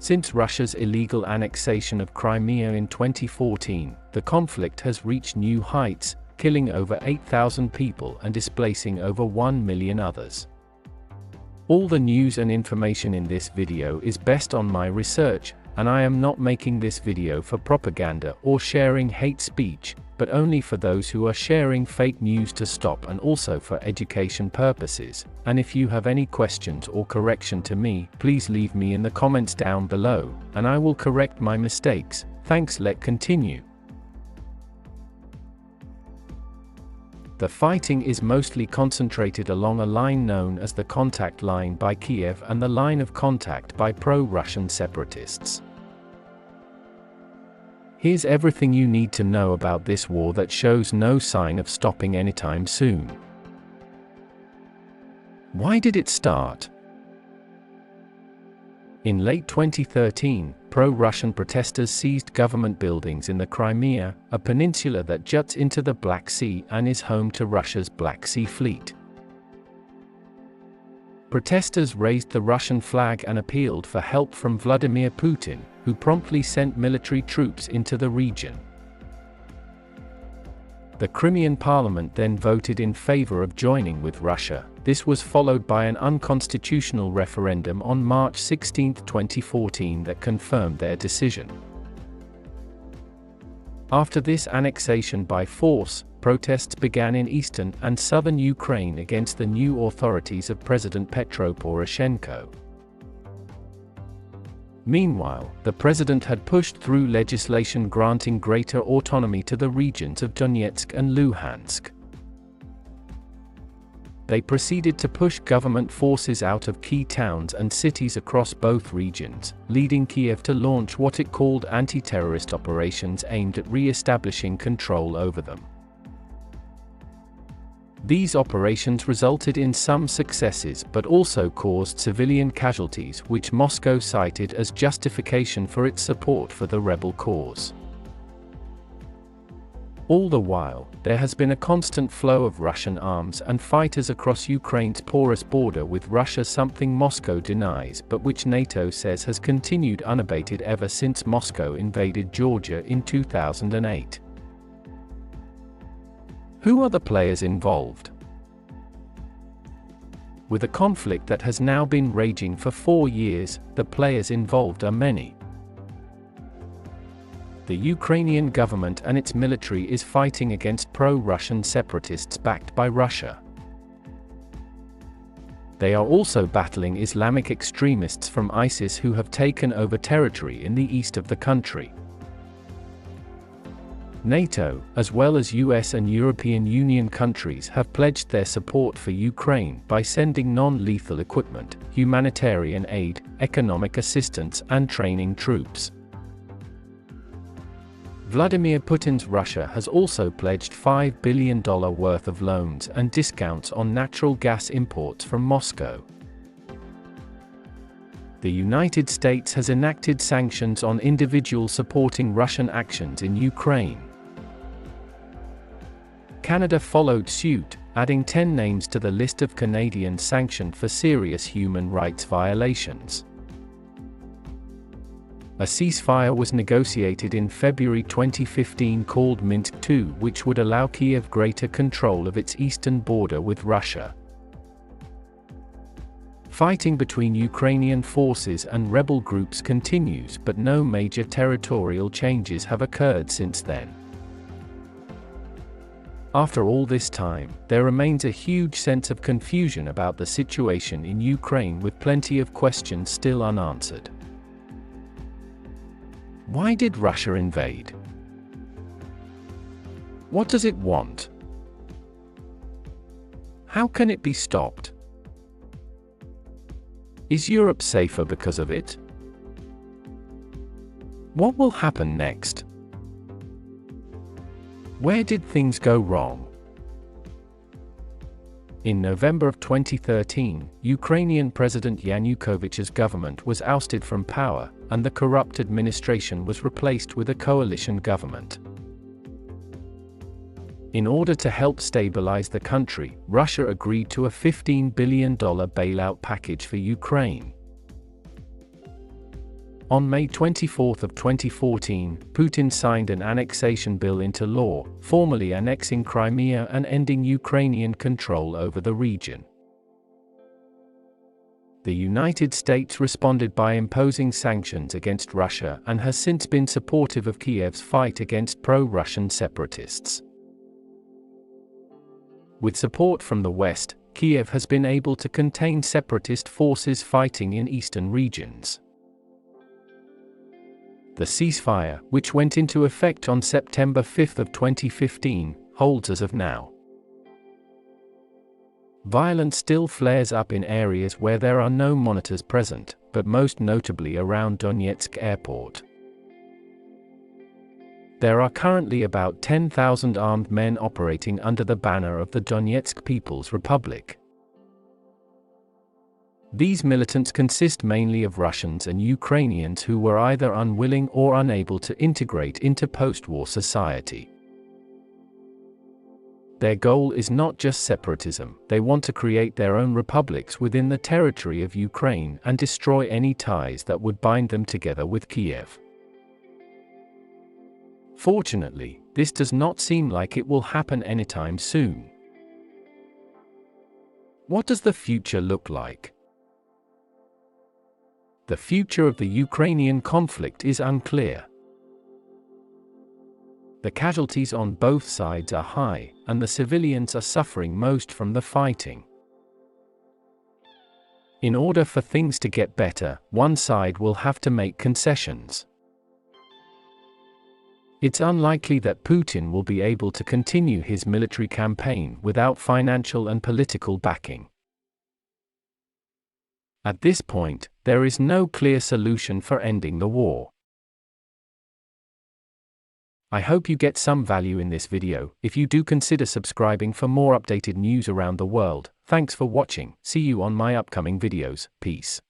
Since Russia's illegal annexation of Crimea in 2014, the conflict has reached new heights, killing over 8,000 people and displacing over 1 million others. All the news and information in this video is based on my research, and I am not making this video for propaganda or sharing hate speech, but only for those who are sharing fake news to stop, and also for education purposes. And if you have any questions or correction to me, please leave me in the comments down below, and I will correct my mistakes. Thanks. Let's continue. The fighting is mostly concentrated along a line known as the contact line by Kiev and the line of contact by pro-Russian separatists. Here's everything you need to know about this war that shows no sign of stopping anytime soon. Why did it start? In late 2013, pro-Russian protesters seized government buildings in the Crimea, a peninsula that juts into the Black Sea and is home to Russia's Black Sea Fleet. Protesters raised the Russian flag and appealed for help from Vladimir Putin, who promptly sent military troops into the region. The Crimean parliament then voted in favor of joining with Russia. This was followed by an unconstitutional referendum on March 16, 2014 that confirmed their decision. After this annexation by force, protests began in eastern and southern Ukraine against the new authorities of President Petro Poroshenko. Meanwhile, the president had pushed through legislation granting greater autonomy to the regions of Donetsk and Luhansk. They proceeded to push government forces out of key towns and cities across both regions, leading Kiev to launch what it called anti-terrorist operations aimed at re-establishing control over them. These operations resulted in some successes but also caused civilian casualties, which Moscow cited as justification for its support for the rebel cause. All the while, there has been a constant flow of Russian arms and fighters across Ukraine's porous border with Russia, something Moscow denies but which NATO says has continued unabated ever since Moscow invaded Georgia in 2008. Who are the players involved? With a conflict that has now been raging for 4 years, the players involved are many. The Ukrainian government and its military is fighting against pro-Russian separatists backed by Russia. They are also battling Islamic extremists from ISIS who have taken over territory in the east of the country. NATO, as well as US and European Union countries, have pledged their support for Ukraine by sending non-lethal equipment, humanitarian aid, economic assistance, and training troops. Vladimir Putin's Russia has also pledged $5 billion worth of loans and discounts on natural gas imports from Moscow. The United States has enacted sanctions on individuals supporting Russian actions in Ukraine. Canada followed suit, adding 10 names to the list of Canadians sanctioned for serious human rights violations. A ceasefire was negotiated in February 2015 called Minsk II, which would allow Kiev greater control of its eastern border with Russia. Fighting between Ukrainian forces and rebel groups continues, but no major territorial changes have occurred since then. After all this time, there remains a huge sense of confusion about the situation in Ukraine, with plenty of questions still unanswered. Why did Russia invade? What does it want? How can it be stopped? Is Europe safer because of it? What will happen next? Where did things go wrong? In November of 2013, Ukrainian President Yanukovych's government was ousted from power, and the corrupt administration was replaced with a coalition government. In order to help stabilize the country, Russia agreed to a $15 billion bailout package for Ukraine. On May 24, 2014, Putin signed an annexation bill into law, formally annexing Crimea and ending Ukrainian control over the region. The United States responded by imposing sanctions against Russia and has since been supportive of Kiev's fight against pro-Russian separatists. With support from the West, Kiev has been able to contain separatist forces fighting in eastern regions. The ceasefire, which went into effect on September 5, 2015, holds as of now. Violence still flares up in areas where there are no monitors present, but most notably around Donetsk airport. There are currently about 10,000 armed men operating under the banner of the Donetsk People's Republic. These militants consist mainly of Russians and Ukrainians who were either unwilling or unable to integrate into post-war society. Their goal is not just separatism, they want to create their own republics within the territory of Ukraine and destroy any ties that would bind them together with Kiev. Fortunately, this does not seem like it will happen anytime soon. What does the future look like? The future of the Ukrainian conflict is unclear. The casualties on both sides are high, and the civilians are suffering most from the fighting. In order for things to get better, one side will have to make concessions. It's unlikely that Putin will be able to continue his military campaign without financial and political backing. At this point, there is no clear solution for ending the war. I hope you get some value in this video. If you do, consider subscribing for more updated news around the world. Thanks for watching. See you on my upcoming videos. Peace.